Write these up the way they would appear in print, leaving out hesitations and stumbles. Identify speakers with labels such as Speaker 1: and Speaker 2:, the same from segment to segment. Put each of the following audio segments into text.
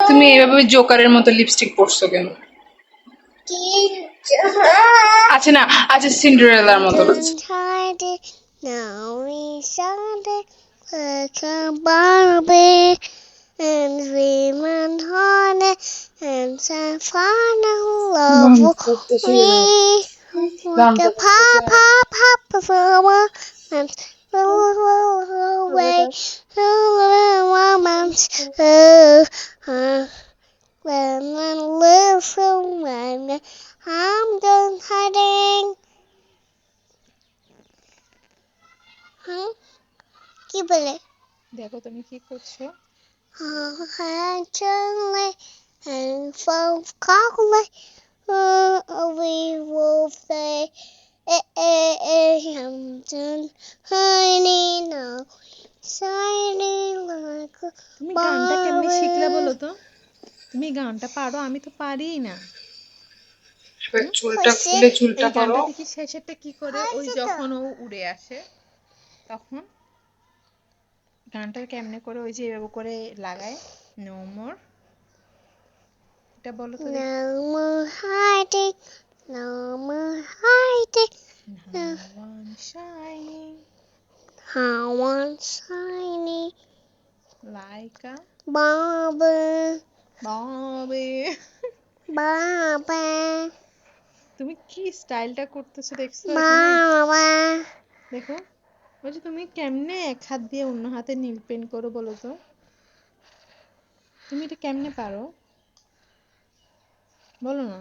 Speaker 1: তুমি এইভাবে জোকারের মতো লিপস্টিক পরছো কেন? আচ্ছা না, আচ্ছা সিন্ডারেলার মতো লাগছে।
Speaker 2: Now we started like a Barbie and we went on it and some fun and love we want the papa performer and away moments when I live from when I'm done hiding. কি বলে?
Speaker 1: দেখো তুমি কি করছো?
Speaker 2: Actually, and from calling, we will say, I'm done hiding now, shining like a
Speaker 1: তুমি গানটা কেমনে শিখলে বলো তো? তুমি গানটা পারো? আমি তো পারিই না। চুলটা খুলে চুলটা
Speaker 2: এই
Speaker 1: করো।
Speaker 2: গানটা দেখি শেষেরটা কি করে, ওই যখন ও উড়ে আসে তখন গানটা কেমনে করে, ওই যে এভাবে করে লাগায় নো মোর, এটা বলো তো। No more hiding, no more hiding, no one shining, how one shining like a Barbie, Barbie. তুমি কি স্টাইলটা করতেছো দেখছো এখানে? দেখো ওই যে তুমি কেমনে এক হাত দিয়ে অন্য হাতে নীল পেন্ট করো বলো তো? তুমি এটা কেমনে পারো বলো না?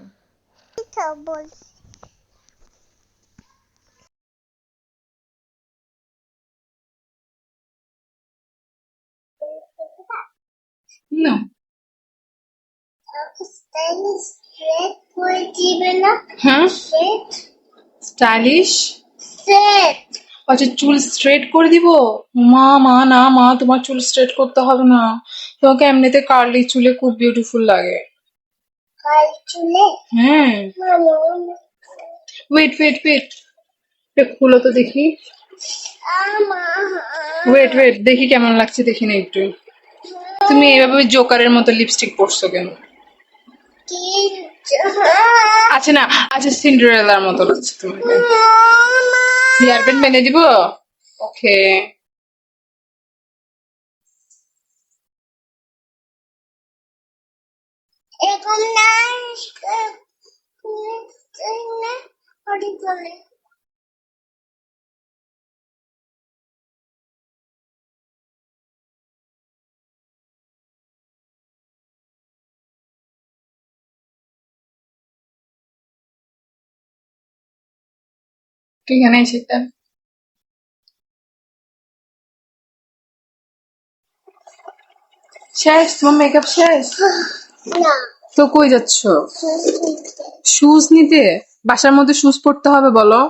Speaker 1: না হ্যাঁ স্টাইলিশ। আচ্ছা চুল স্ট্রেট করে দিব? মা মা না মা, তোমার চুল স্ট্রেট করতে হবে না, তোমাকে এমনিতে কার্লি চুলে খুব বিউটিফুল লাগে। হ্যাঁ ওয়েট ওয়েট ওয়েট, খুলো তো দেখি। ওয়েট ওয়েট দেখি কেমন লাগছে, দেখি না একটু। তুমি এইভাবে জোকারের মতো লিপস্টিক পরছো কেন? আচ্ছা না, আচ্ছা সিন্ডারেলার মতো লাগছে তোমাকে। হেয়ার ব্যান্ড বেঁধে দিব? ওকে।
Speaker 2: এরকম না বলে
Speaker 1: এখানে সেটা শেষ? তোমার মেকআপ শেষ?
Speaker 2: না
Speaker 1: তো কই যাচ্ছ? শুজ নিতে? বাসার মধ্যে শুজ পরতে হবে বলো?